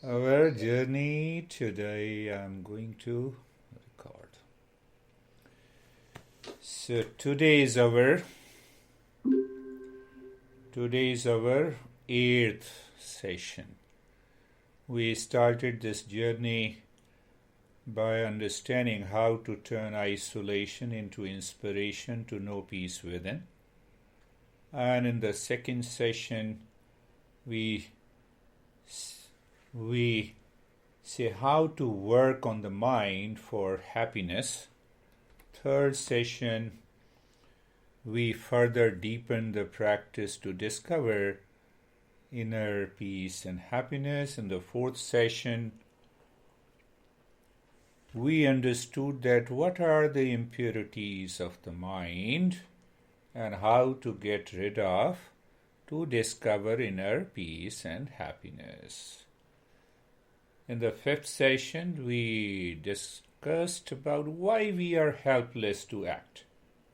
Our journey today, I'm going to record. So today is our eighth session. We started this journey by understanding how to turn isolation into inspiration to know peace within. And in the second session, we say how to work on the mind for happiness. Third session, we further deepen the practice to discover inner peace and happiness. In the fourth session, we understood that what are the impurities of the mind and how to get rid of to discover inner peace and happiness. In the fifth session, we discussed about why we are helpless to act.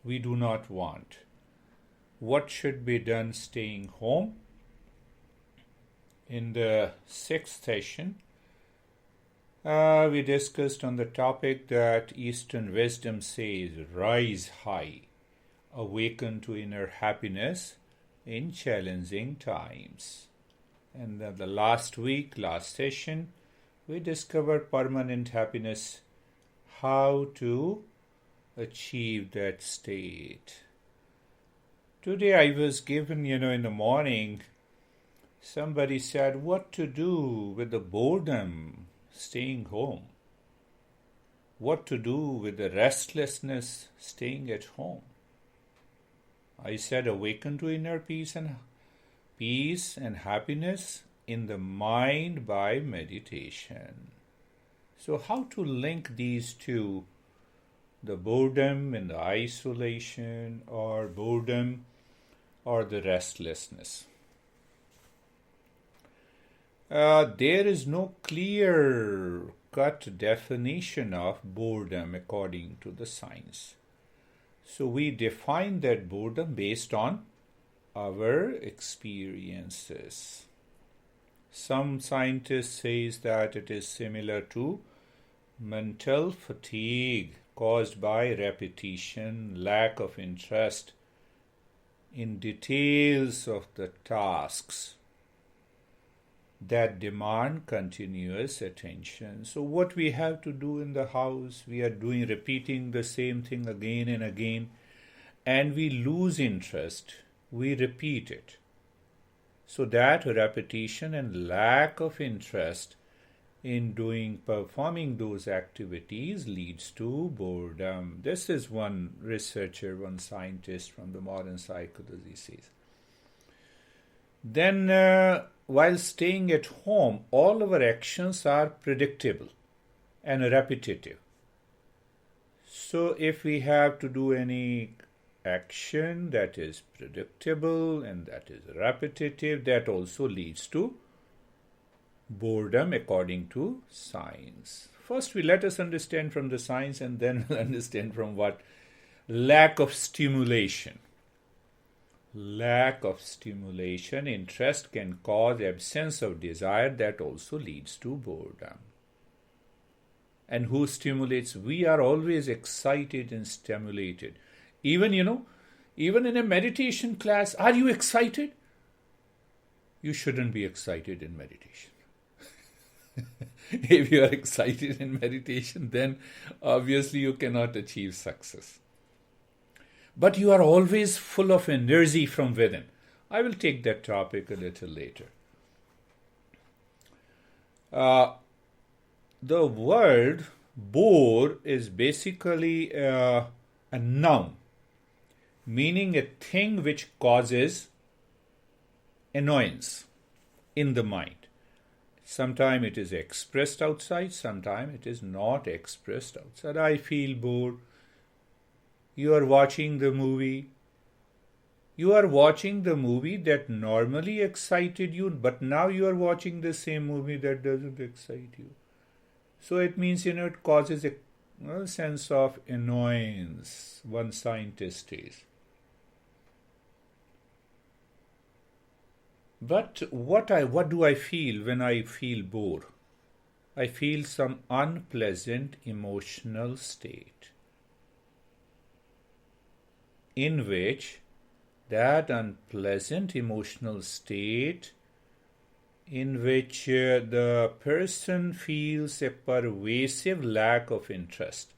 We do not want. What should be done staying home? In the sixth session, we discussed on the topic that Easternwisdom says, rise high, awaken to inner happiness in challenging times. And then the last session, we discovered permanent happiness, how to achieve that state. Today I was given, in the morning, somebody said what to do with the boredom, staying home. What to do with the restlessness, staying at home. I said awaken to inner peace and happiness in the mind by meditation. So how to link these two, the boredom and the isolation, or boredom or the restlessness? There is no clear-cut definition of boredom according to the science. So we define that boredom based on our experiences. Some scientists say that it is similar to mental fatigue caused by repetition, lack of interest in details of the tasks that demand continuous attention. So what we have to do in the house, we are repeating the same thing again and again, and we lose interest. We repeat it. So that repetition and lack of interest in performing those activities leads to boredom. This is one researcher, one scientist from the modern psychology says. Then, while staying at home, all our actions are predictable and repetitive. So if we have to do any action that is predictable and that is repetitive, that also leads to boredom according to science. First, let us understand from the science, and then we'll understand from what lack of stimulation. Lack of stimulation, interest can cause absence of desire, that also leads to boredom. And who stimulates? We are always excited and stimulated. Even in a meditation class, are you excited? You shouldn't be excited in meditation. If you are excited in meditation, then obviously you cannot achieve success. But you are always full of energy from within. I will take that topic a little later. The word bore is basically a noun, meaning a thing which causes annoyance in the mind. Sometimes it is expressed outside, sometimes it is not expressed outside. I feel bored. You are watching the movie. You are watching the movie that normally excited you, but now you are watching the same movie that doesn't excite you. So it means, it causes a sense of annoyance, one scientist says. But what do I feel when I feel bored? I feel some unpleasant emotional state in which that unpleasant emotional state in which the person feels a pervasive lack of interest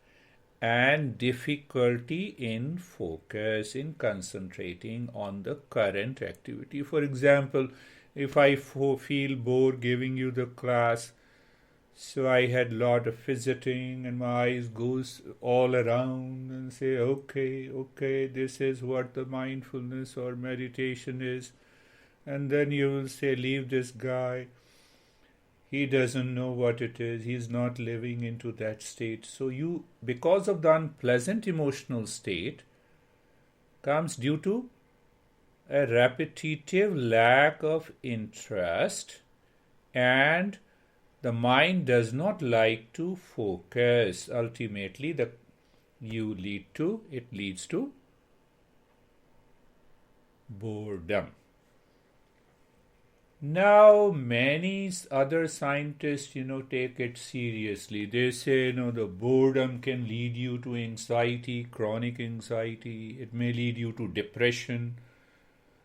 and difficulty in focus, in concentrating on the current activity. For example, if I feel bored giving you the class, so I had a lot of fidgeting and my eyes goes all around and say, okay, this is what the mindfulness or meditation is. And then you will say, leave this guy. He doesn't know what it is. He's not living into that state. So you, because of the unpleasant emotional state, comes due to a repetitive lack of interest, and the mind does not like to focus. Ultimately, it leads to boredom. Now, many other scientists, take it seriously. They say, the boredom can lead you to anxiety, chronic anxiety. It may lead you to depression.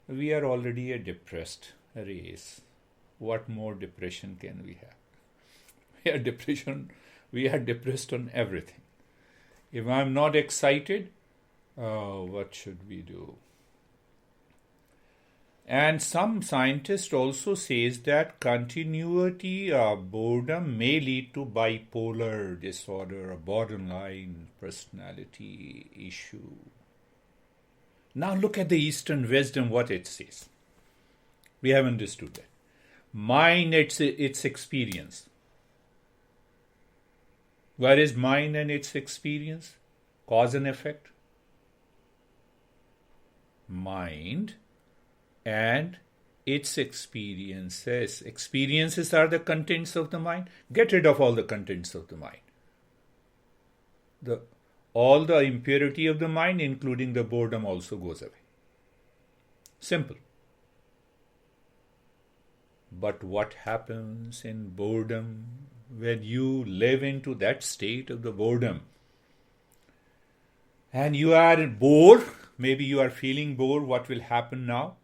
We are already a depressed race. What more depression can we have? We are depressed on everything. If I'm not excited, what should we do? And some scientists also says that continuity of boredom may lead to bipolar disorder, a borderline personality issue. Now look at the Eastern wisdom, what it says. We have understood that. Mind, its experience. What is mind and its experience? Cause and effect. Mind and its experiences. Experiences are the contents of the mind. Get rid of all the contents of the mind. All the impurity of the mind, including the boredom, also goes away. Simple. But what happens in boredom when you live into that state of the boredom? And you are bored, maybe you are feeling bored, what will happen now?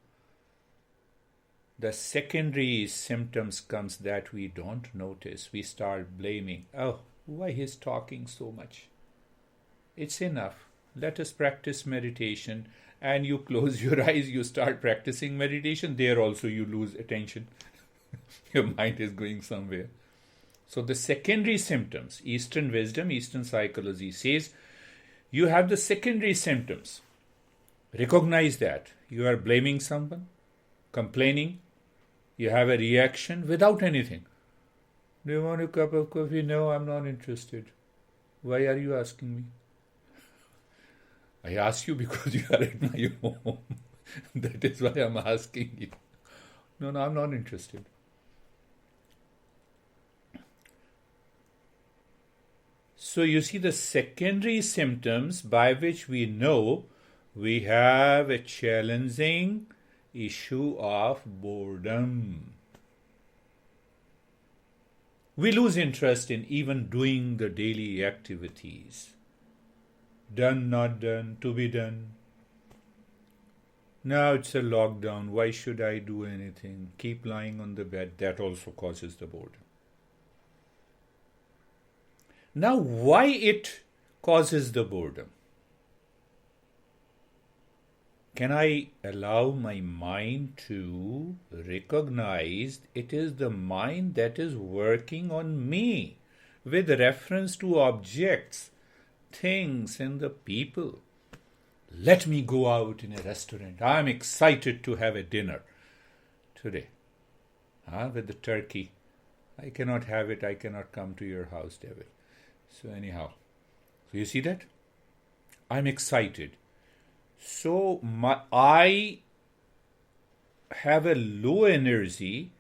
The secondary symptoms comes that we don't notice. We start blaming. Oh, why he's talking so much? It's enough. Let us practice meditation. And you close your eyes, you start practicing meditation. There also you lose attention. Your mind is going somewhere. So the secondary symptoms, Eastern wisdom, Eastern psychology says, you have the secondary symptoms. Recognize that. You are blaming someone, complaining. You have a reaction without anything. Do you want a cup of coffee? No, I'm not interested. Why are you asking me? I ask you because you are at my home. That is why I'm asking you. No, I'm not interested. So you see the secondary symptoms by which we know we have a challenging issue of boredom. We lose interest in even doing the daily activities. Done, not done, to be done. Now it's a lockdown. Why should I do anything? Keep lying on the bed. That also causes the boredom. Now, why it causes the boredom? Can I allow my mind to recognize it is the mind that is working on me with reference to objects, things, and the people? Let me go out in a restaurant. I'm excited to have a dinner today with the turkey. I cannot have it. I cannot come to your house, devil. So anyhow, so you see that? I'm excited. So I have a low energy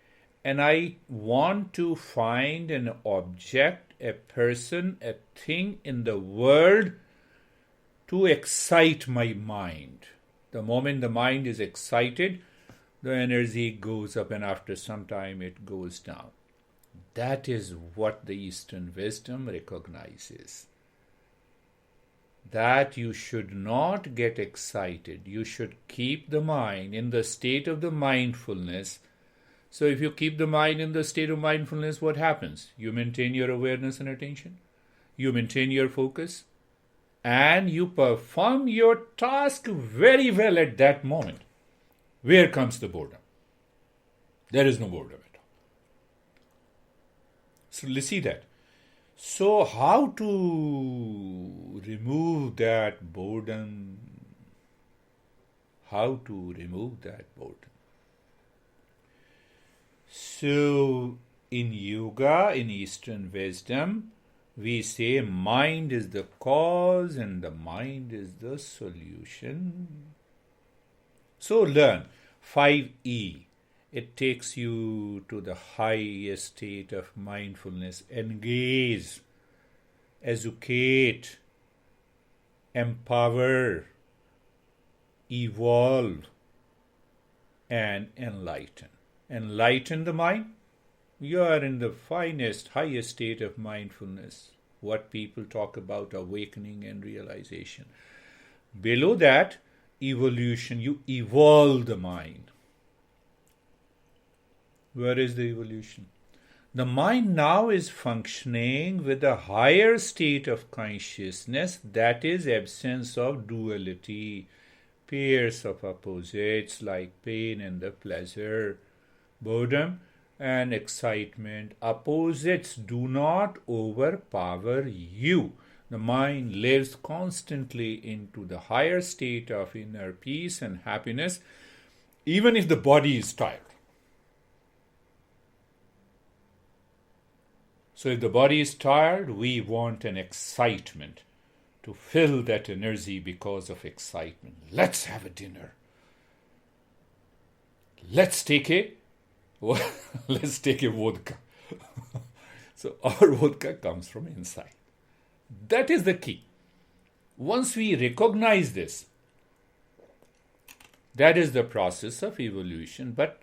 and I want to find an object, a person, a thing in the world to excite my mind. The moment the mind is excited, the energy goes up and after some time it goes down. That is what the Eastern wisdom recognizes. That you should not get excited. You should keep the mind in the state of the mindfulness. So if you keep the mind in the state of mindfulness, what happens? You maintain your awareness and attention. You maintain your focus. And you perform your task very well at that moment. Where comes the boredom? There is no boredom at all. So let's see that. So how to remove that boredom? How to remove that boredom? So in yoga, in Eastern wisdom, we say mind is the cause and the mind is the solution. So learn 5E. It takes you to the highest state of mindfulness. Engage, educate, empower, evolve, and enlighten. Enlighten the mind. You are in the finest, highest state of mindfulness. What people talk about awakening and realization. Below that, evolution. You evolve the mind. Where is the evolution? The mind now is functioning with a higher state of consciousness, that is absence of duality, pairs of opposites like pain and the pleasure, boredom and excitement. Opposites do not overpower you. The mind lives constantly into the higher state of inner peace and happiness, even if the body is tired. So if the body is tired, we want an excitement to fill that energy because of excitement. Let's have a dinner. Let's take a vodka. So our vodka comes from inside. That is the key. Once we recognize this, that is the process of evolution. But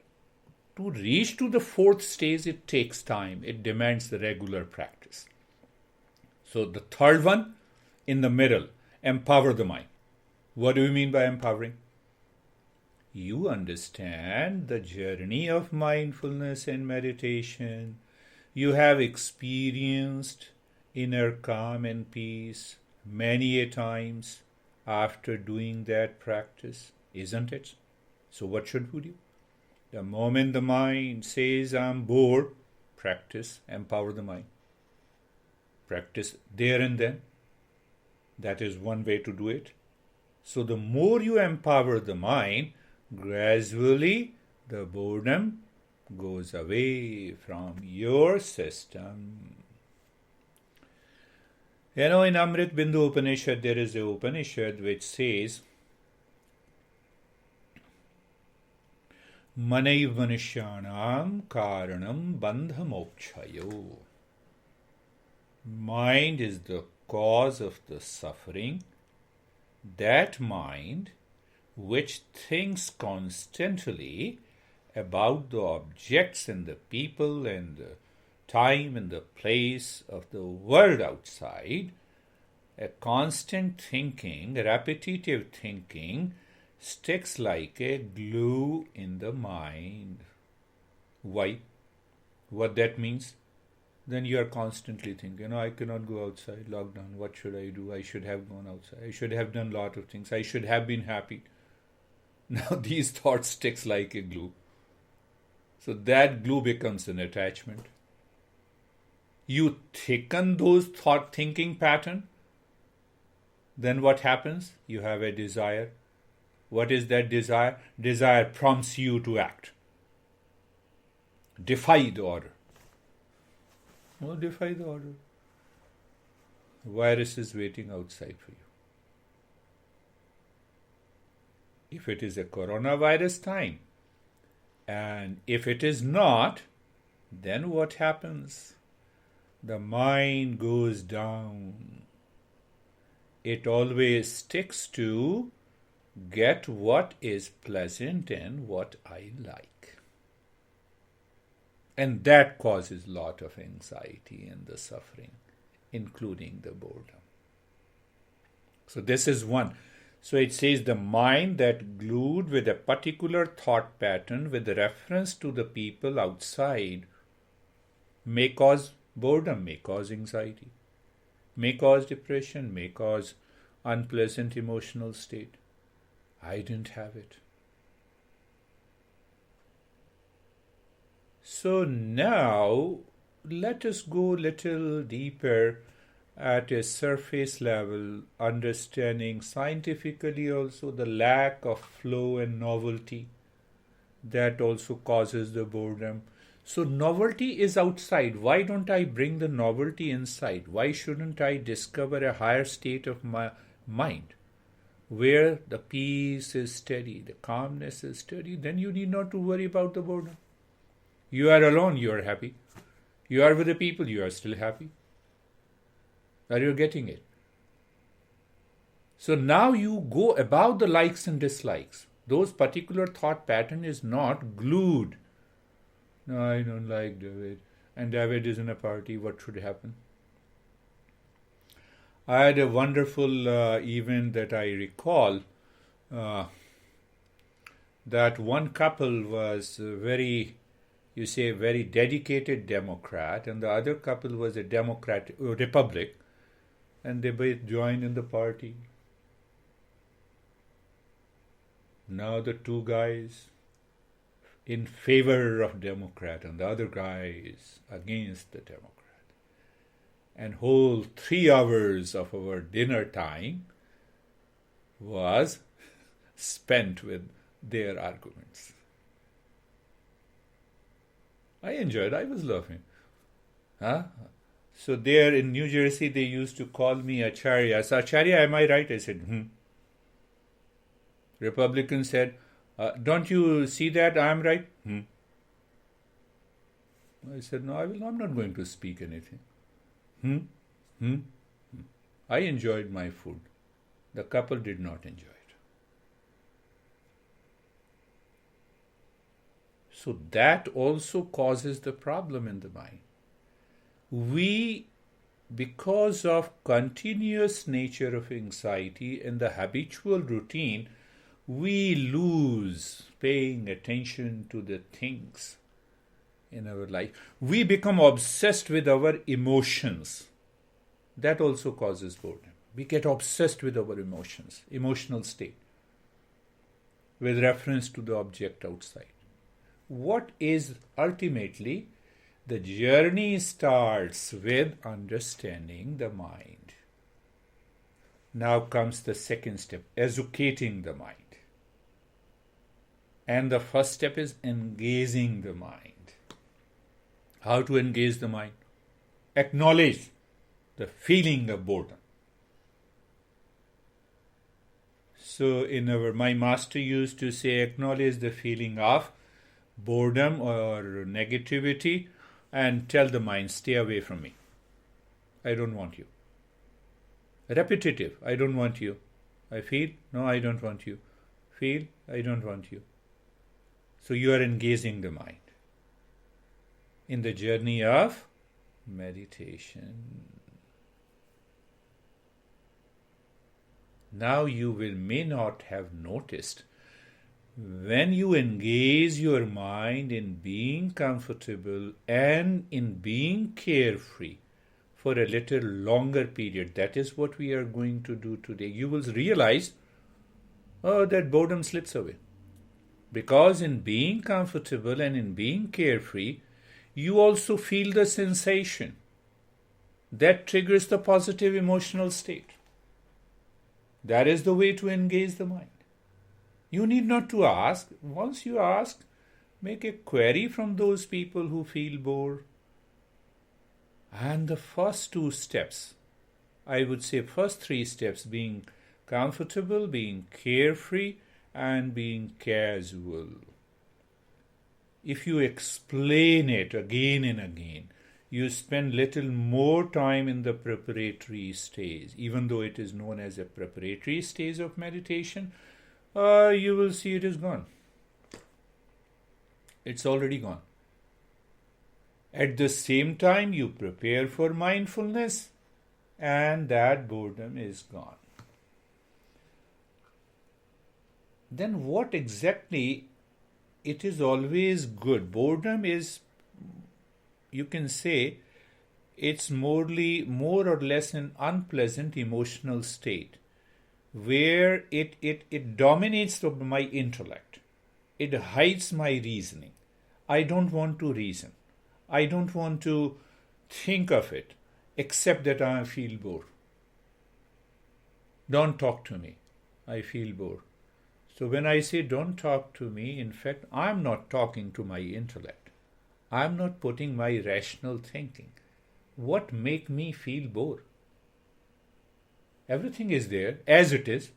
to reach to the fourth stage, it takes time. It demands the regular practice. So the third one, in the middle, empower the mind. What do you mean by empowering? You understand the journey of mindfulness and meditation. You have experienced inner calm and peace many a times after doing that practice, isn't it? So what should we do? The moment the mind says, I'm bored, practice, empower the mind. Practice there and then. That is one way to do it. So the more you empower the mind, gradually the boredom goes away from your system. You know, in Amrit Bindu Upanishad, there is a Upanishad which says, Manaiv Manishyanam Karanam Bandha Mokshayo. Mind is the cause of the suffering. That mind which thinks constantly about the objects and the people and the time and the place of the world outside, a constant thinking, repetitive thinking, sticks like a glue in the mind. Why? What that means? Then you are constantly thinking, I cannot go outside, lockdown, what should I do? I should have gone outside. I should have done a lot of things. I should have been happy. Now these thoughts sticks like a glue. So that glue becomes an attachment. You thicken those thinking pattern, then what happens? You have a desire. What is that desire? Desire prompts you to act. Defy the order. Well, defy the order. The virus is waiting outside for you. If it is a coronavirus time, and if it is not, then what happens? The mind goes down. It always sticks to get what is pleasant and what I like. And that causes a lot of anxiety and the suffering, including the boredom. So this is one. So it says the mind that glued with a particular thought pattern with reference to the people outside may cause boredom, may cause anxiety, may cause depression, may cause unpleasant emotional state. I didn't have it. So now let us go a little deeper at a surface level, understanding scientifically also the lack of flow and novelty that also causes the boredom. So novelty is outside. Why don't I bring the novelty inside? Why shouldn't I discover a higher state of my mind where the peace is steady, the calmness is steady? Then you need not to worry about the boredom. You are alone, you are happy. You are with the people, you are still happy. Are you getting it? So now you go about the likes and dislikes. Those particular thought pattern is not glued. No, I don't like David. And David is in a party. What should happen? I had a wonderful event that I recall. That one couple was very dedicated Democrat, and the other couple was a Republic, and they both joined in the party. Now the two guys in favor of Democrat and the other guy is against the Democrat. And whole 3 hours of our dinner time was spent with their arguments. I enjoyed. I was laughing. So there in New Jersey, they used to call me Acharya. So, Acharya, am I right? I said, Republican said, don't you see that I am right? I said, no, I'm not going to speak anything. I enjoyed my food. The couple did not enjoy it. So that also causes the problem in the mind. We, because of continuous nature of anxiety and the habitual routine, we lose paying attention to the things in our life. We become obsessed with our emotions. That also causes boredom. We get obsessed with our emotions, emotional state, with reference to the object outside. What is ultimately the journey starts with understanding the mind. Now comes the second step, educating the mind. And the first step is engaging the mind. How to engage the mind? Acknowledge the feeling of boredom. So my master used to say, acknowledge the feeling of boredom or negativity and tell the mind, stay away from me. I don't want you. Repetitive, I don't want you. I feel, no, I don't want you. Feel, I don't want you. So you are engaging the mind in the journey of meditation. Now you may not have noticed, when you engage your mind in being comfortable and in being carefree for a little longer period, that is what we are going to do today, you will realize, that boredom slips away. Because in being comfortable and in being carefree, you also feel the sensation. That triggers the positive emotional state. That is the way to engage the mind. You need not to ask. Once you ask, make a query from those people who feel bored. And the first 2 steps, I would say first 3 steps, being comfortable, being carefree, and being casual. If you explain it again and again, you spend little more time in the preparatory stage. Even though it is known as a preparatory stage of meditation, you will see it is gone. It's already gone. At the same time, you prepare for mindfulness, and that boredom is gone. Then what exactly, it is always good. Boredom is, you can say, it's more or less an unpleasant emotional state where it dominates my intellect. It hides my reasoning. I don't want to reason. I don't want to think of it except that I feel bored. Don't talk to me. I feel bored. So when I say don't talk to me, in fact, I'm not talking to my intellect. I'm not putting my rational thinking. What make me feel bored? Everything is there as it is.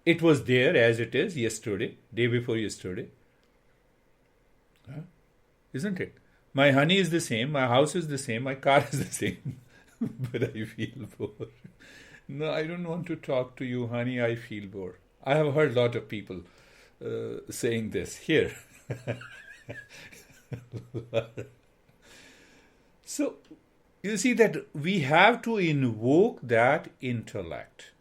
It was there as it is yesterday, day before yesterday. Huh? Isn't it? My honey is the same, my house is the same, my car is the same. But I feel bored. No, I don't want to talk to you, honey, I feel bored. I have heard a lot of people saying this here. So, you see that we have to invoke that intellect.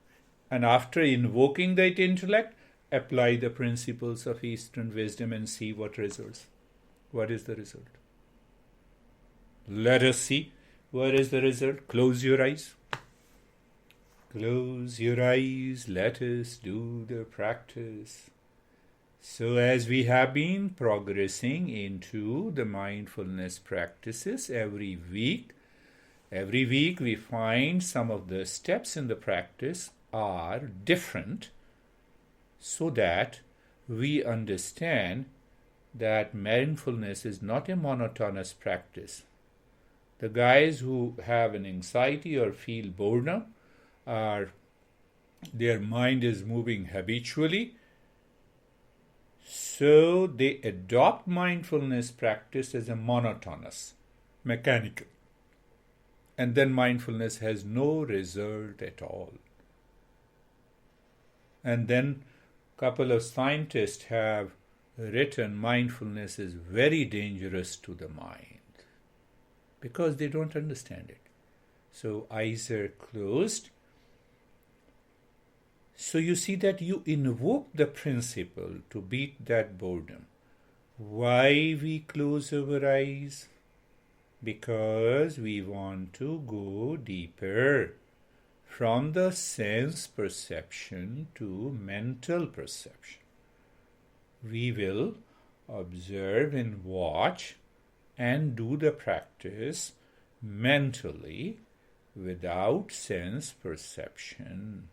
And after invoking that intellect, apply the principles of Eastern wisdom and see what results. What is the result? Let us see. What is the result? Close your eyes. Close your eyes. Let us do the practice. So as we have been progressing into the mindfulness practices every week we find some of the steps in the practice are different so that we understand that mindfulness is not a monotonous practice. The guys who have an anxiety or feel boredom their mind is moving habitually, so they adopt mindfulness practice as a monotonous, mechanical. And then mindfulness has no result at all. And then a couple of scientists have written mindfulness is very dangerous to the mind because they don't understand it. So eyes are closed. So you see that you invoke the principle to beat that boredom. Why we close our eyes? Because we want to go deeper from the sense perception to mental perception. We will observe and watch and do the practice mentally without sense perception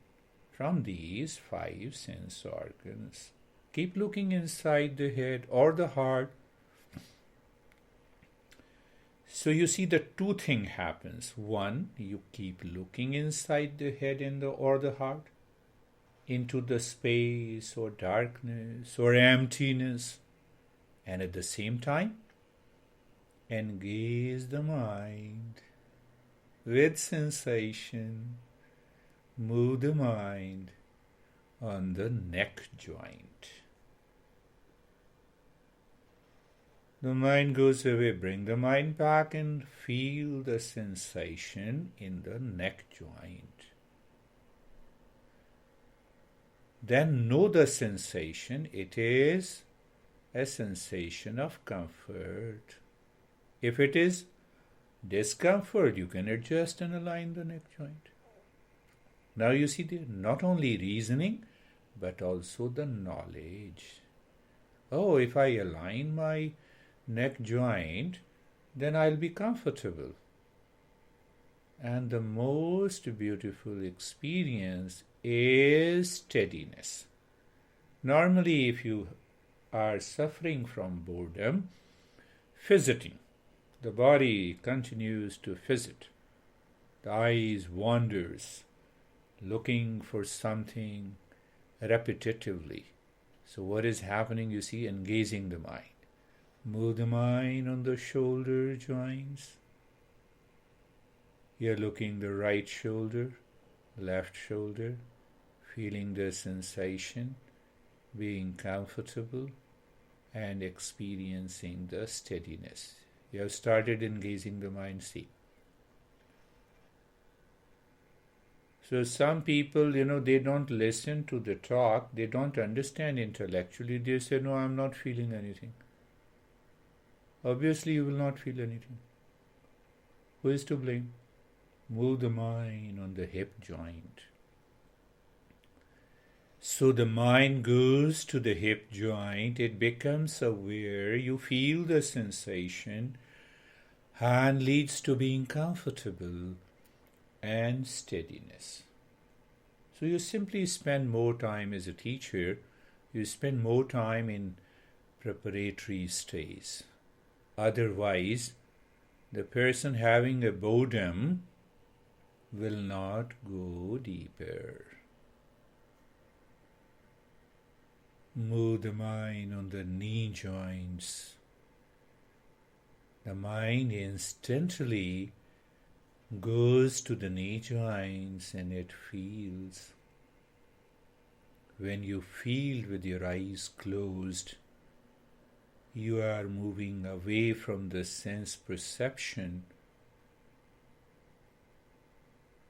from these 5 sense organs. Keep looking inside the head or the heart. So you see the 2 things happens. One, you keep looking inside the head or the heart into the space or darkness or emptiness, and at the same time engage the mind with sensation. Move the mind on the neck joint. The mind goes away. Bring the mind back and feel the sensation in the neck joint. Then know the sensation. It is a sensation of comfort. If it is discomfort, you can adjust and align the neck joint. Now you see not only reasoning, but also the knowledge. Oh, if I align my neck joint, then I'll be comfortable. And the most beautiful experience is steadiness. Normally, if you are suffering from boredom, fidgeting, the body continues to fidget. The eyes wanders, looking for something repetitively. So what is happening? You see, engaging the mind. Move the mind on the shoulder joints. You're looking the right shoulder, left shoulder, feeling the sensation, being comfortable. and experiencing the steadiness. You have started engaging the mind, see. So some people, they don't listen to the talk, they don't understand intellectually, they say, no, I'm not feeling anything. Obviously, you will not feel anything. Who is to blame? Move the mind on the hip joint. So the mind goes to the hip joint, it becomes aware, you feel the sensation, and leads to being comfortable and steadiness. So you simply spend more time as a teacher, you spend more time in preparatory stays. Otherwise, the person having a boredom will not go deeper. Move the mind on the knee joints. The mind instantly goes to the knee joints and it feels. When you feel with your eyes closed, you are moving away from the sense perception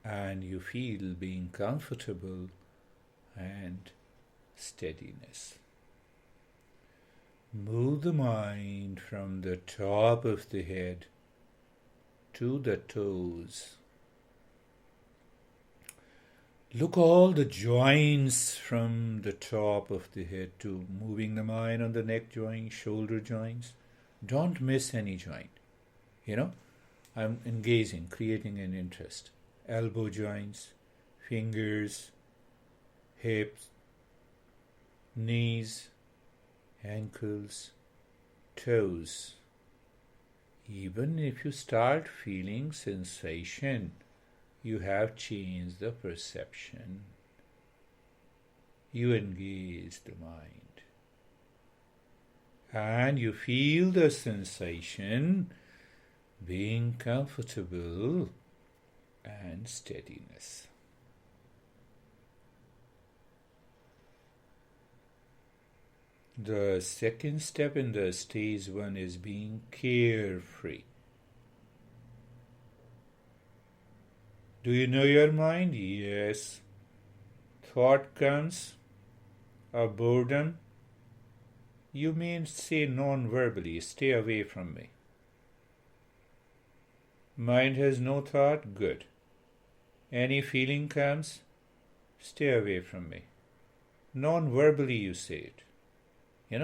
and you feel being comfortable and steadiness. Move the mind from the top of the head to the toes. Look all the joints from the top of the head to moving the mind on the neck joint, shoulder joints. Don't miss any joint. I'm engaging, creating an interest. Elbow joints, fingers, hips, knees, ankles, toes. Even if you start feeling sensation, you have changed the perception. You engage the mind. And you feel the sensation being comfortable and steadiness. The second step in the stage 1 is being carefree. Do you know your mind? Yes. Thought comes, a boredom. You may say non-verbally, stay away from me. Mind has no thought? Good. Any feeling comes? Stay away from me. Non-verbally you say it.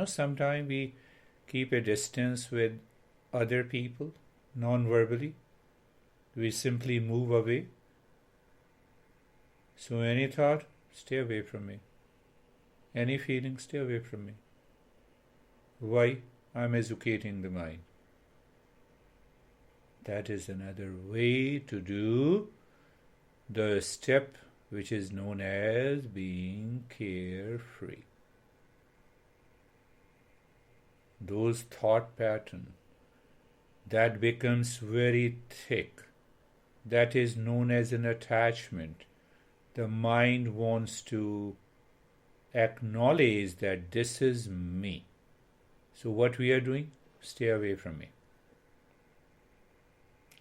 Sometimes we keep a distance with other people, non-verbally. We simply move away. So any thought, stay away from me. Any feeling, stay away from me. Why? I'm educating the mind. That is another way to do the step which is known as being carefree. Those thought pattern that becomes very thick, that is known as an attachment. The mind wants to acknowledge that this is me. So what we are doing? Stay away from me.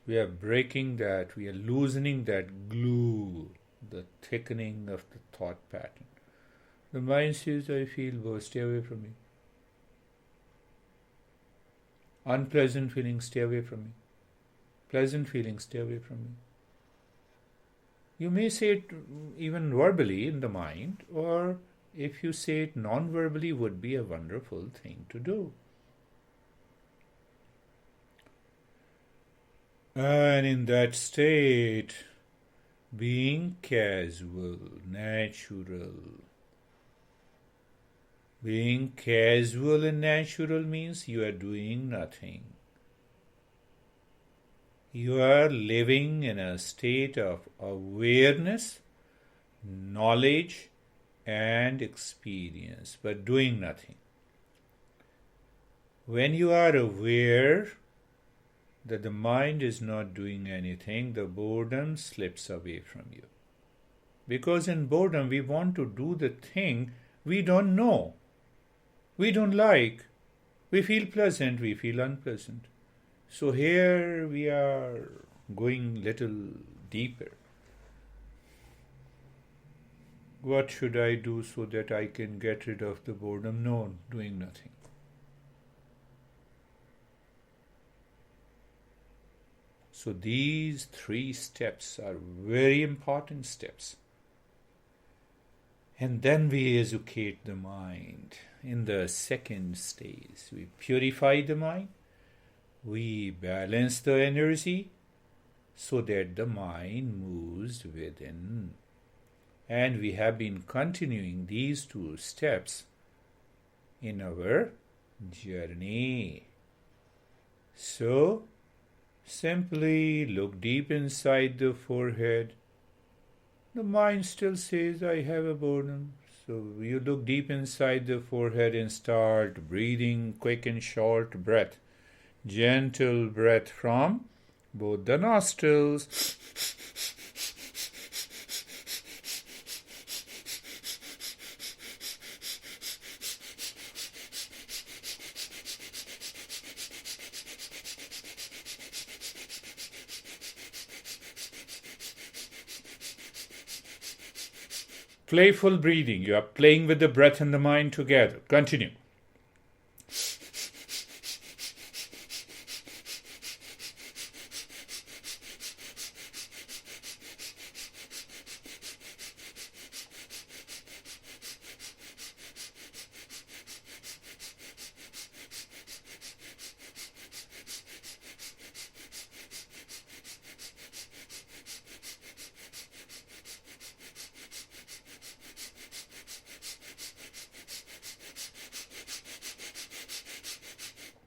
We are breaking that, we are loosening that glue, the thickening of the thought pattern. The mind says, I feel bored, stay away from me. Unpleasant feelings, stay away from me. Pleasant feelings, stay away from me. You may say it even verbally in the mind, or if you say it non-verbally, would be a wonderful thing to do. And in that state, being casual, natural. Being casual and natural means you are doing nothing. You are living in a state of awareness, knowledge, and experience, but doing nothing. When you are aware that the mind is not doing anything, the boredom slips away from you. Because in boredom, we want to do the thing we don't know, we don't like, We feel pleasant, we feel unpleasant. So here we are going little deeper. What should I do so that I can get rid of the boredom? No, doing nothing. So these 3 steps are very important steps. And then we educate the mind. In the second stage, we purify the mind. We balance the energy so that the mind moves within. And we have been continuing these 2 steps in our journey. So, simply look deep inside the forehead. The mind still says, I have a boredom. So you look deep inside the forehead and start breathing quick and short breath. Gentle breath from both the nostrils. Playful breathing. You are playing with the breath and the mind together. Continue.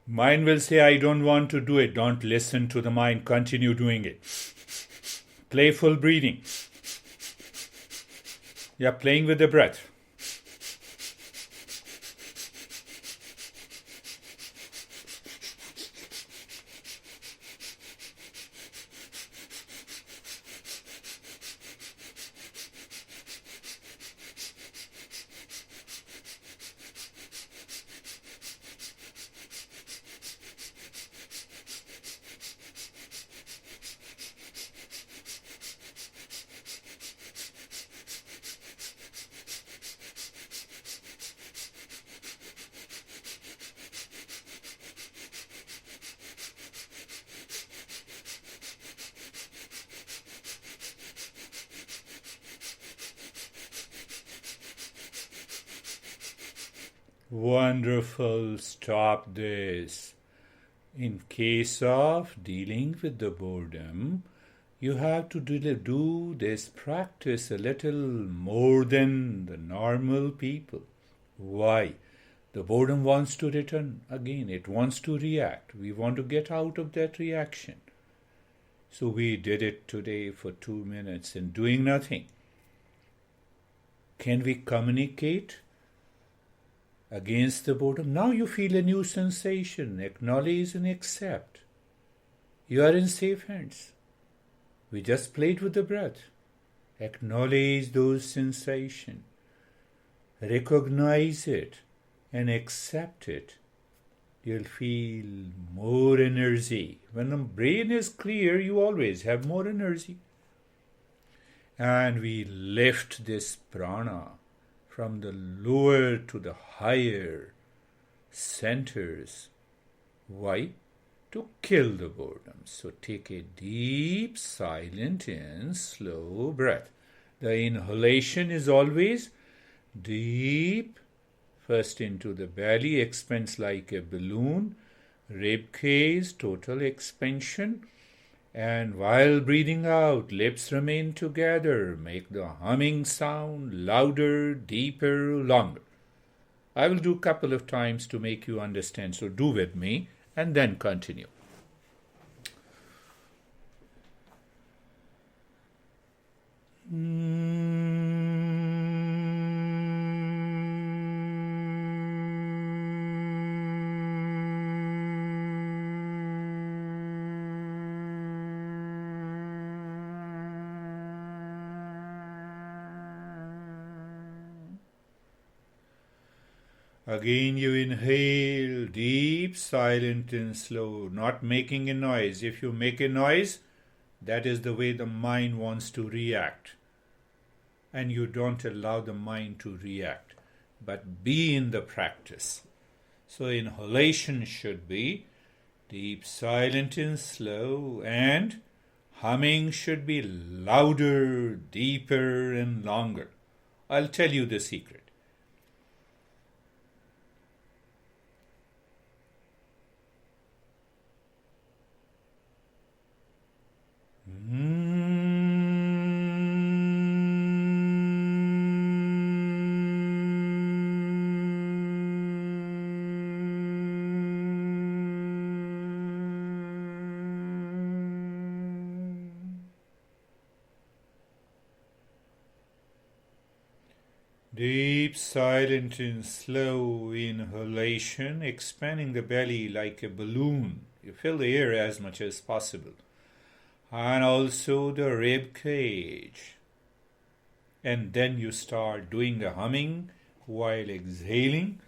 Mind will say, I don't want to do it. Don't listen to the mind. Continue doing it. Playful breathing. You are playing with the breath. Wonderful. Stop this. In case of dealing with the boredom, you have to do this practice a little more than the normal people. Why? The boredom wants to return again. It wants to react. We want to get out of that reaction. So we did it today for 2 minutes and doing nothing. Can we communicate against the boredom? Now you feel a new sensation. Acknowledge and accept. You are in safe hands. We just played with the breath. Acknowledge those sensations. Recognize it and accept it. You'll feel more energy. When the brain is clear, you always have more energy. And we lift this prana from the lower to the higher centers. Why? To kill the boredom. So take a deep, silent and slow breath. The inhalation is always deep. First into the belly, expands like a balloon. Rib cage, total expansion. And while breathing out, lips remain together. Make the humming sound louder, deeper, longer. I will do a couple of times to make you understand. So do with me and then continue. Again you inhale, deep, silent and slow, not making a noise. If you make a noise, that is the way the mind wants to react. And you don't allow the mind to react, but be in the practice. So inhalation should be deep, silent and slow, and humming should be louder, deeper and longer. I'll tell you the secret. Deep, silent and slow inhalation, expanding the belly like a balloon. You fill the air as much as possible. And also the rib cage. And then you start doing the humming while exhaling.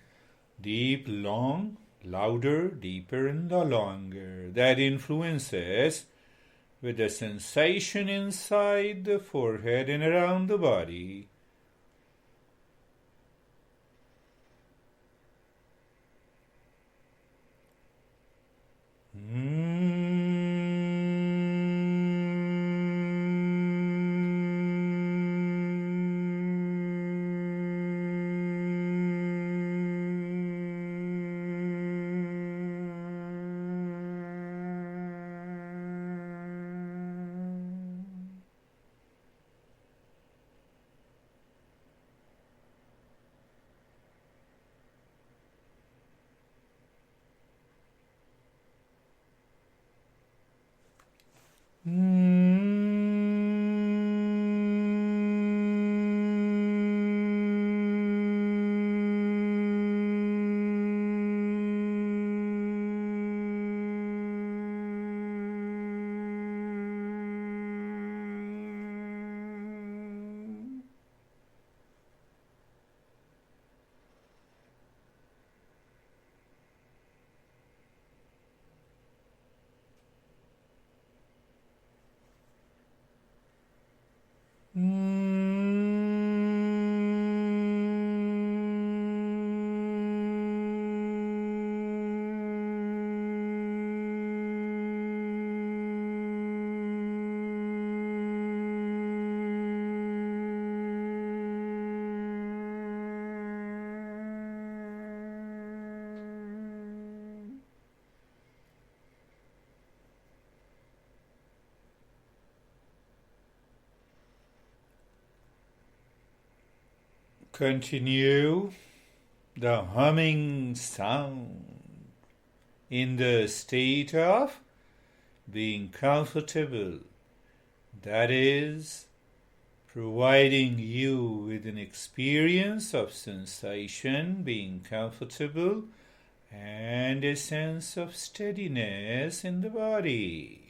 Deep, long, louder, deeper and longer. That influences with the sensation inside the forehead and around the body. Continue the humming sound in the state of being comfortable. That is, providing you with an experience of sensation, being comfortable, and a sense of steadiness in the body.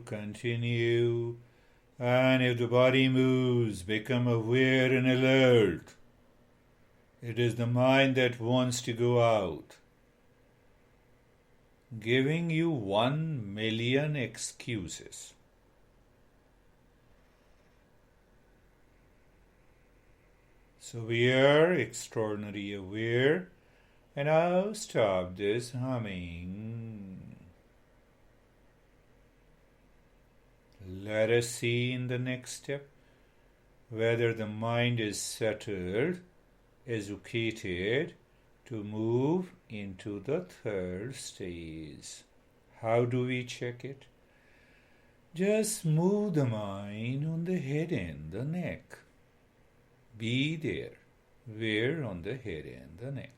Continue. And if the body moves, become aware and alert. It is the mind that wants to go out, giving you 1,000,000 excuses. So we are extraordinarily aware, and now stop this humming. Let us see in the next step whether the mind is settled, educated to move into the third stage. How do we check it? Just move the mind on the head and the neck. Be there, where on the head and the neck.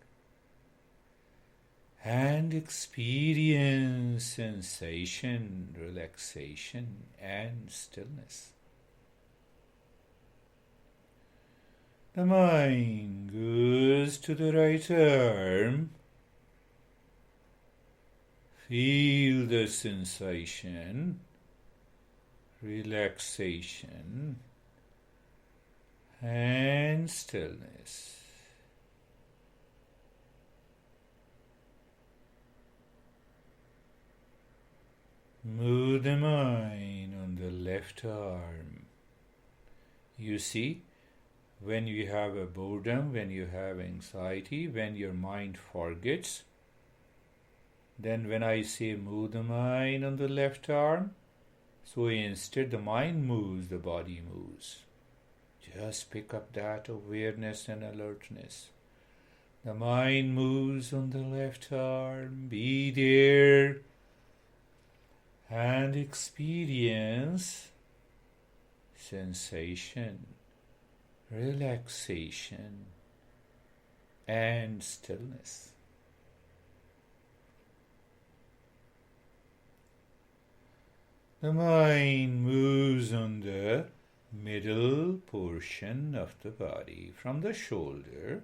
And experience sensation, relaxation, and stillness. The mind goes to the right arm. Feel the sensation, relaxation, and stillness. Move the mind on the left arm. You see, when you have a boredom, when you have anxiety, when your mind forgets, then when I say move the mind on the left arm, so instead the mind moves, the body moves. Just pick up that awareness and alertness. The mind moves on the left arm. Be there and experience sensation, relaxation, and stillness. The mind moves on the middle portion of the body, from the shoulder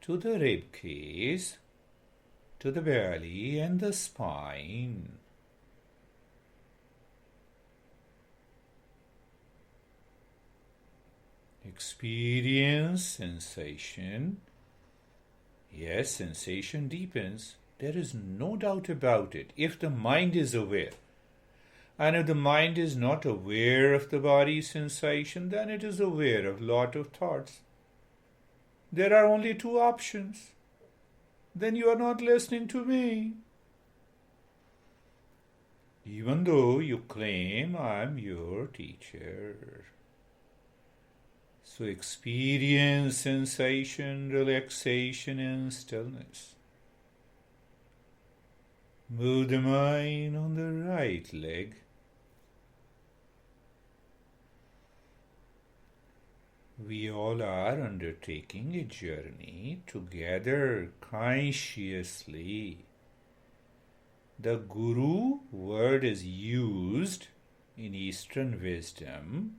to the rib cage, to the belly and the spine. Experience sensation. Yes, sensation deepens. There is no doubt about it, if the mind is aware. And if the mind is not aware of the body's sensation, then it is aware of lot of thoughts. There are only two options. Then you are not listening to me. Even though you claim I am your teacher. So experience sensation, relaxation, and stillness. Move the mind on the right leg. We all are undertaking a journey together consciously. The Guru word is used in Eastern wisdom,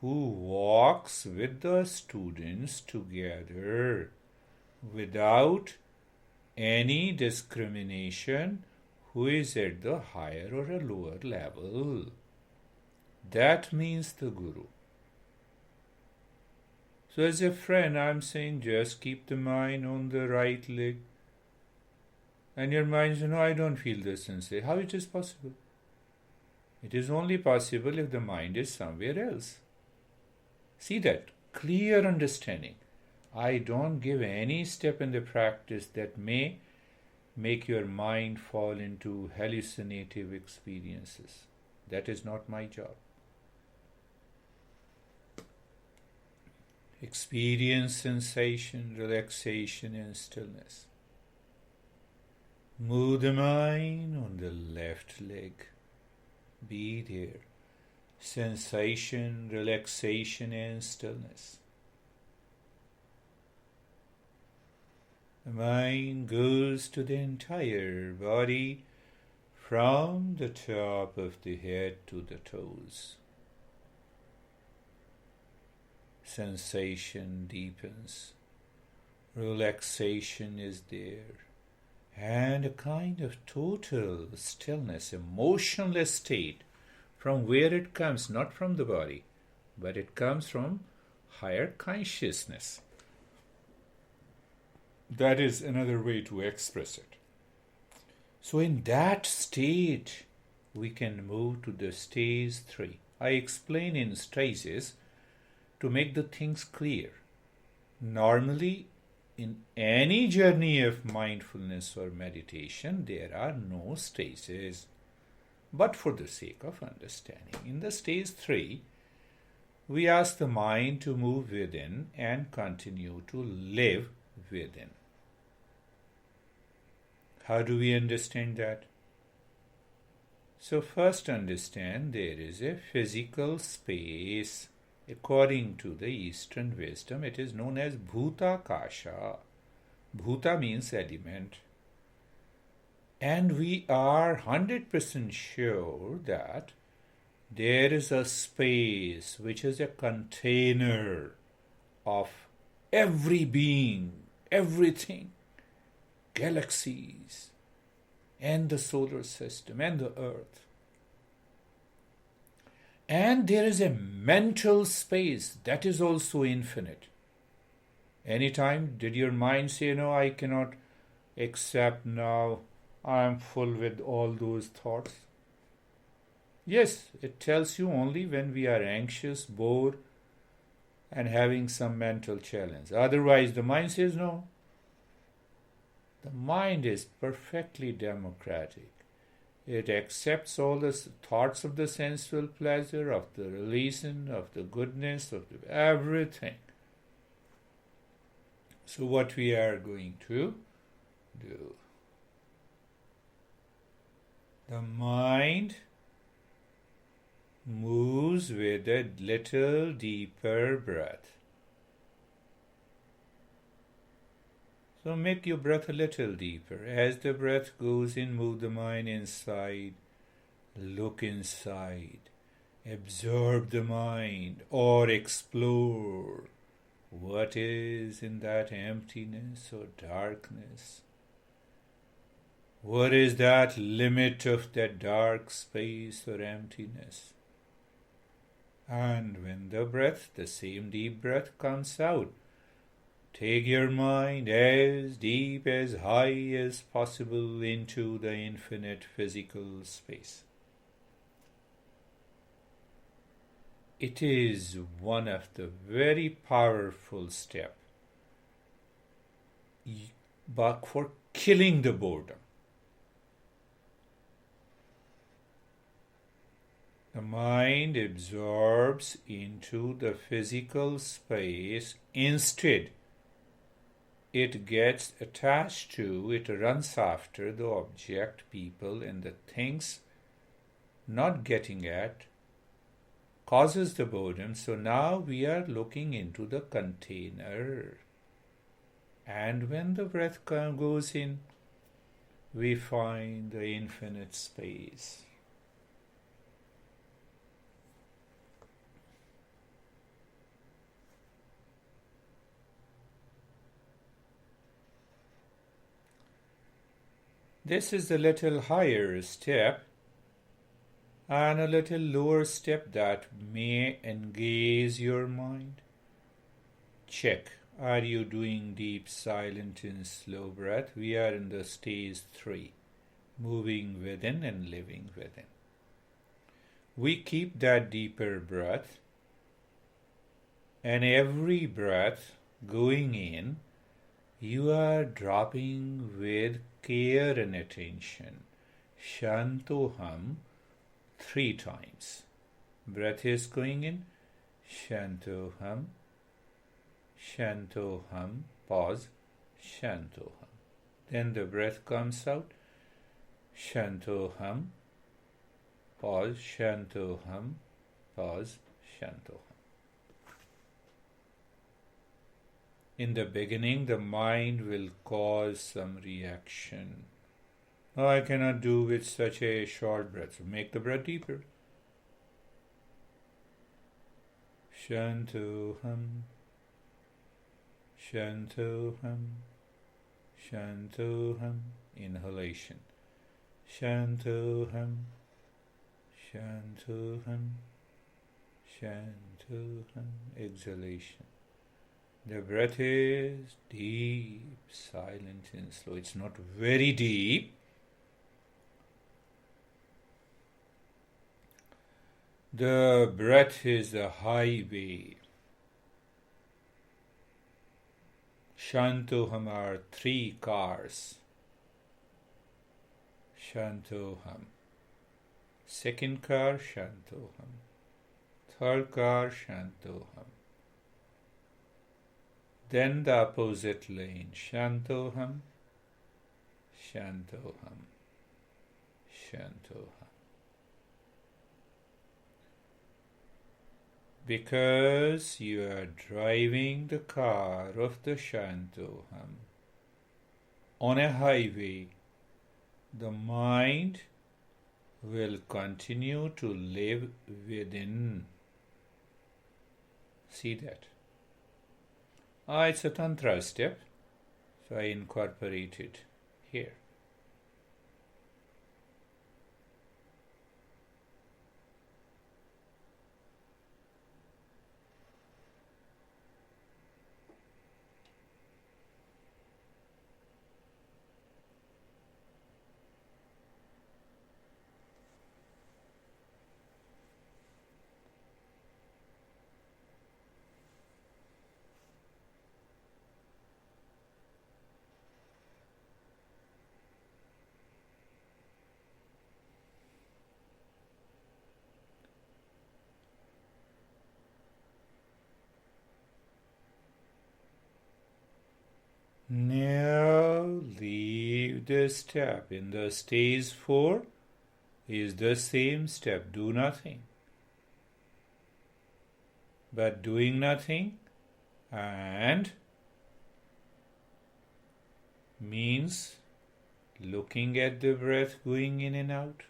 who walks with the students together without any discrimination who is at the higher or a lower level. That means the Guru. So as a friend, I'm saying just keep the mind on the right leg. And your mind says, no, I don't feel this sensation. How it is possible? It is only possible if the mind is somewhere else. See that clear understanding. I don't give any step in the practice that may make your mind fall into hallucinative experiences. That is not my job. Experience sensation, relaxation, and stillness. Move the mind on the left leg. Be there. Sensation, relaxation, and stillness. The mind goes to the entire body, from the top of the head to the toes. Sensation deepens. Relaxation is there. And a kind of total stillness, a motionless state, from where it comes, not from the body, but it comes from higher consciousness. That is another way to express it. So in that state, we can move to the stage 3. I explain in stages to make the things clear. Normally, in any journey of mindfulness or meditation, there are no stages. But for the sake of understanding, in the stage 3, we ask the mind to move within and continue to live within. How do we understand that? So first understand there is a physical space. According to the Eastern wisdom, it is known as Bhutakasha. Bhuta means element. And we are 100% sure that there is a space which is a container of every being, everything, galaxies, and the solar system, and the earth. And there is a mental space that is also infinite. Anytime did your mind say, no, I cannot accept now, I am full with all those thoughts? Yes, it tells you only when we are anxious, bored, and having some mental challenge. Otherwise, the mind says no. The mind is perfectly democratic. It accepts all the thoughts of the sensual pleasure, of the relation, of the goodness, of everything. So what we are going to do? The mind moves with a little deeper breath. So make your breath a little deeper. As the breath goes in, move the mind inside. Look inside. Absorb the mind or explore what is in that emptiness or darkness. What is that limit of that dark space or emptiness? And when the breath, the same deep breath comes out, take your mind as deep, as high as possible into the infinite physical space. It is one of the very powerful steps but for killing the boredom. The mind absorbs into the physical space. Instead, it gets attached to, it runs after the object, people, and the things not getting at, causes the boredom. So now we are looking into the container. And when the breath goes in, we find the infinite space. This is a little higher step and a little lower step that may engage your mind. Check. Are you doing deep, silent, and slow breath? We are in the stage 3, moving within and living within. We keep that deeper breath, and every breath going in, you are dropping with care and attention. Shantoham 3 times. Breath is going in. Shantoham. Shantoham. Pause. Shantoham. Then the breath comes out. Shantoham. Pause. Shantoham. Pause. Shantoham. In the beginning, the mind will cause some reaction. Oh, I cannot do with such a short breath. So make the breath deeper. Shantoham. Shantoham. Shantoham. Inhalation. Shantoham. Shantoham. Shantoham. Exhalation. The breath is deep, silent, and slow. It's not very deep. The breath is the highway. Shantoham are 3 cars. Shantoham. Second car, Shantoham. Third car, Shantoham. Then the opposite lane, Shantoham, Shantoham, Shantoham. Because you are driving the car of the Shantoham on a highway, the mind will continue to live within. See that? It's a Tantra step, so I incorporate it here. Now leave the step. In the stage 4 is the same step, do nothing. But doing nothing and means looking at the breath going in and out.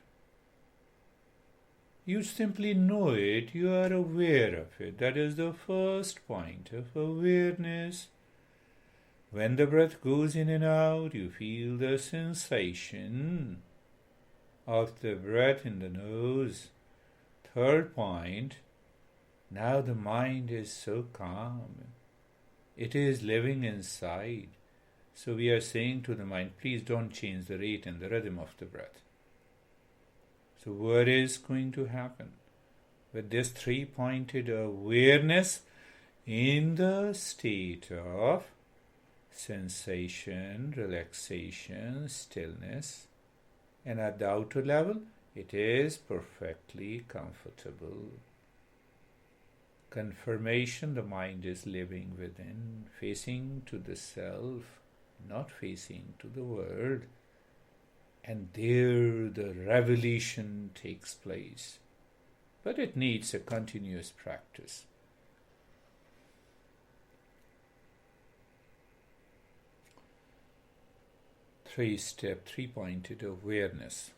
You simply know it, you are aware of it. That is the first point of awareness. When the breath goes in and out, you feel the sensation of the breath in the nose. Third point, now the mind is so calm. It is living inside. So we are saying to the mind, please don't change the rate and the rhythm of the breath. So what is going to happen? With this three-pointed awareness in the state of sensation, relaxation, stillness, and at the outer level, it is perfectly comfortable. Confirmation, the mind is living within, facing to the self, not facing to the world. And there the revelation takes place. But it needs a continuous practice. Three-pointed awareness.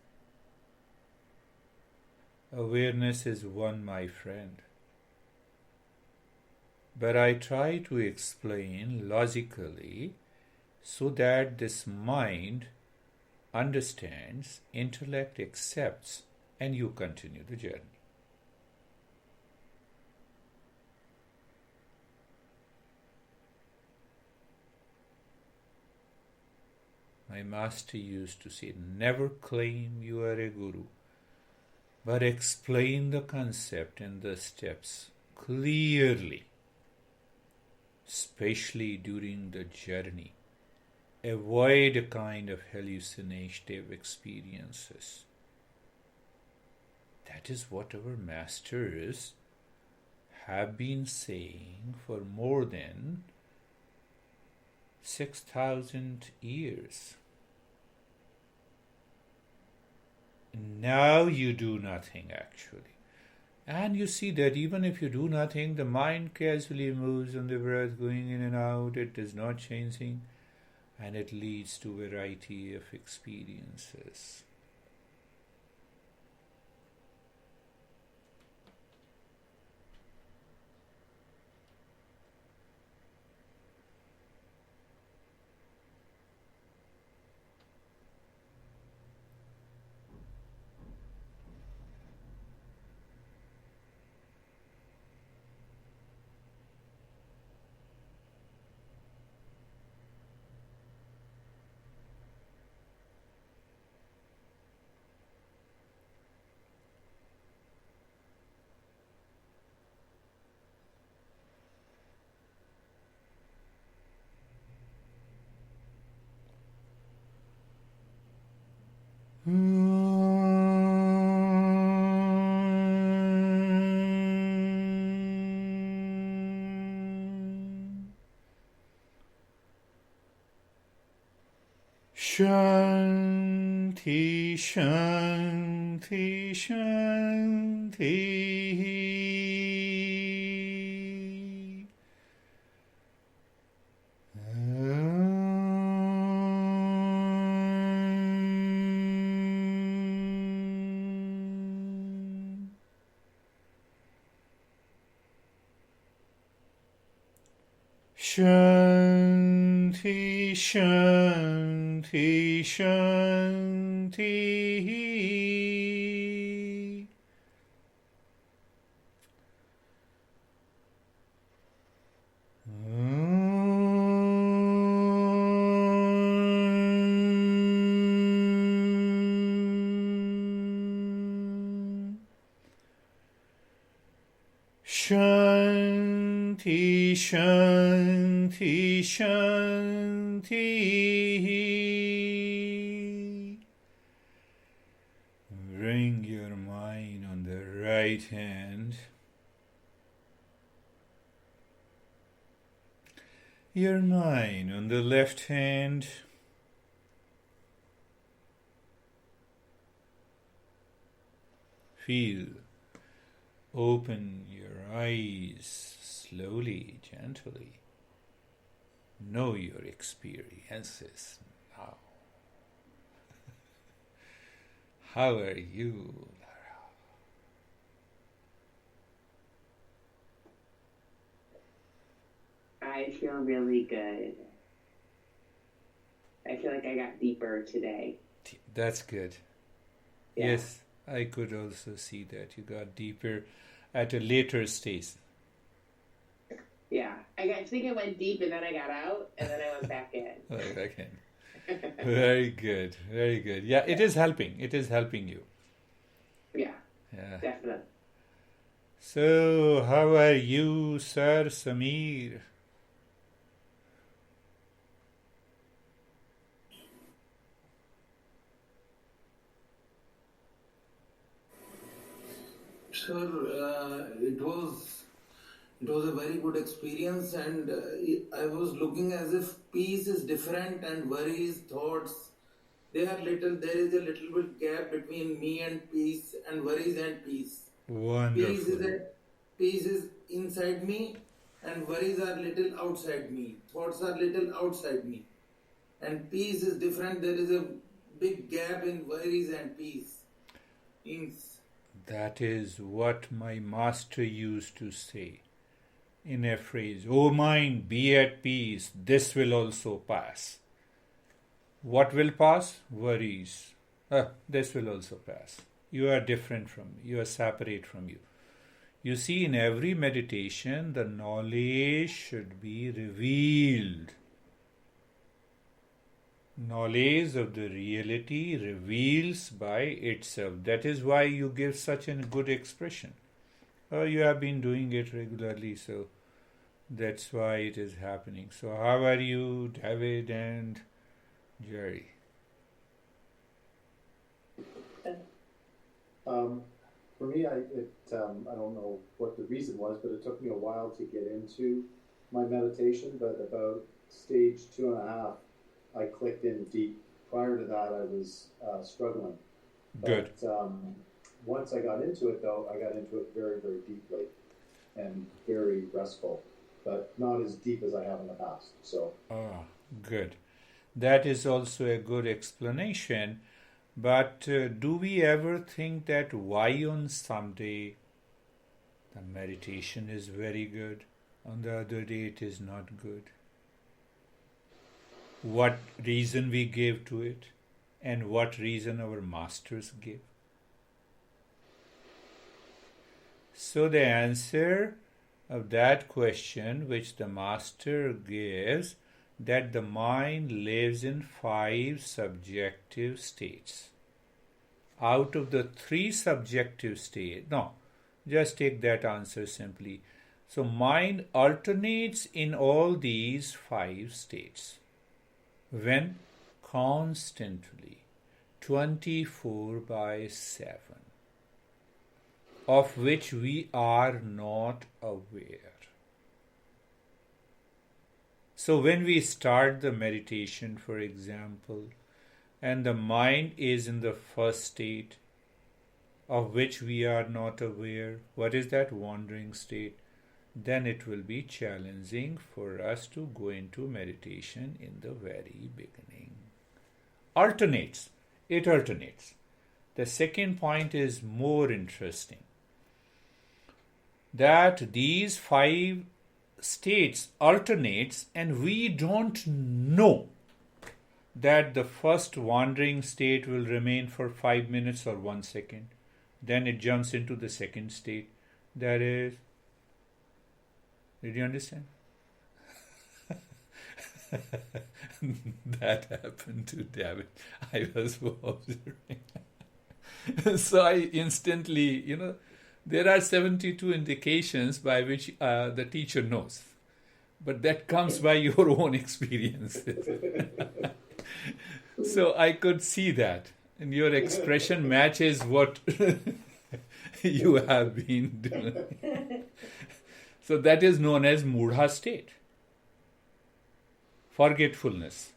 Awareness is one, my friend. But I try to explain logically so that this mind understands, intellect accepts, and you continue the journey. My master used to say, never claim you are a guru, but explain the concept and the steps clearly, especially during the journey. Avoid a kind of hallucinative experiences. That is what our masters have been saying for more than 6,000 years. Now you do nothing actually. And you see that even if you do nothing, the mind casually moves on the breath going in and out. It is not changing. And it leads to a variety of experiences. Shanti, Shanti, Shanti. Shanti, Shanti, Shanti. Shanti, Shanti, Shanti. Bring your mind on the right hand, your mind on the left hand. Feel. Open your eyes slowly, gently. Know your experiences now. How are you, Lara? I feel really good. I feel like I got deeper today. That's good. Yeah. Yes, I could also see that you got deeper at a later stage. Yeah, I think I went deep and then I got out and then I went back in. Okay. Very good, very good. Yeah, it is helping. It is helping you. Yeah, Yeah. definitely. So, how are you, Sir Samir? Sir, it was a very good experience, and I was looking as if peace is different and worries, thoughts. They are little. There is a little bit gap between me and peace, and worries and peace. Peace is Wonderful. a peace is inside me, and worries are little outside me. Thoughts are little outside me, and peace is different. There is a big gap in worries and peace. Means That is what my master used to say in a phrase, "O mind, be at peace, this will also pass." What will pass? Worries. This will also pass. You are different from me, you are separate from you. You see, in every meditation, the knowledge should be revealed. Knowledge of the reality reveals by itself. That is why you give such a good expression. You have been doing it regularly, so that's why it is happening. So, how are you, David and Jerry? For me, I don't know what the reason was, but it took me a while to get into my meditation. But about stage 2.5, I clicked in deep. Prior to that, I was struggling. Good. But once I got into it, though, I got into it very, very deeply and very restful, but not as deep as I have in the past. So, Good. That is also a good explanation. But do we ever think that why on some day the meditation is very good, on the other day it is not good? What reason we gave to it, and what reason our masters gave? So the answer of that question which the master gives, that the mind lives in 5 subjective states. Out of the 3 subjective states, no, just take that answer simply. So mind alternates in all these 5 states. When? Constantly, 24/7, of which we are not aware. So when we start the meditation, for example, and the mind is in the first state, of which we are not aware, what is that wandering state? Then it will be challenging for us to go into meditation in the very beginning. Alternates. It alternates. The second point is more interesting. That these 5 states alternates and we don't know that the first wandering state will remain for 5 minutes or 1 second. Then it jumps into the second state. That is, did you understand? That happened to David. I was observing. So I instantly, there are 72 indications by which the teacher knows. But that comes by your own experiences. So I could see that. And your expression matches what you have been doing. So that is known as mudha state. Forgetfulness.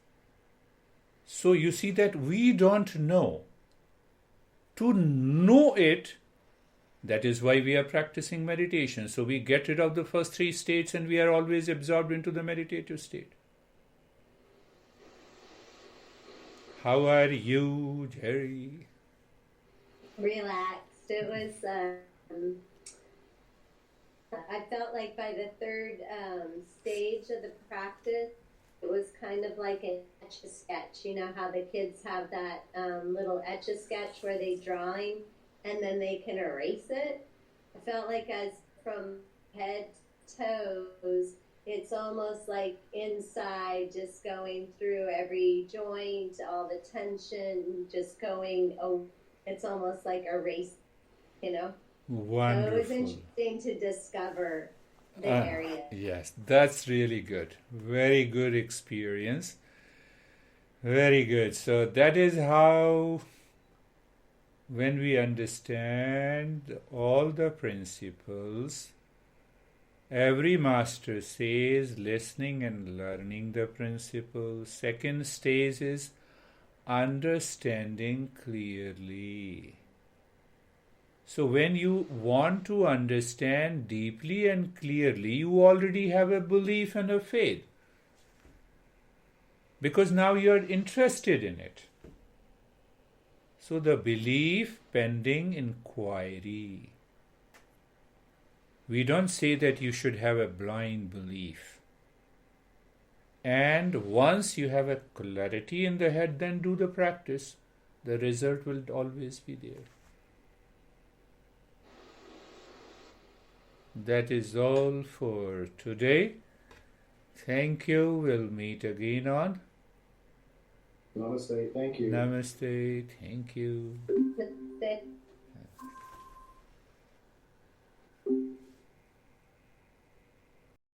So you see that we don't know. To know it, that is why we are practicing meditation. So we get rid of the first three states and we are always absorbed into the meditative state. How are you, Jerry? Relaxed. It was, I felt like by the third stage of the practice, it was kind of like an etch-a-sketch. You know how the kids have that little etch-a-sketch where they're drawing and then they can erase it? I felt like as from head to toes, it's almost like inside, just going through every joint, all the tension, just going, it's almost like erase, Wonderful. So it was interesting to discover the area. Yes, that's really good. Very good experience. Very good. So that is how, when we understand all the principles, every master says listening and learning the principles. Second stage is understanding clearly. So when you want to understand deeply and clearly, you already have a belief and a faith. Because now you are interested in it. So the belief pending inquiry. We don't say that you should have a blind belief. And once you have a clarity in the head, then do the practice. The result will always be there. That is all for today. Thank you. We'll meet again on Namaste. Thank you. Namaste. Thank you. Namaste.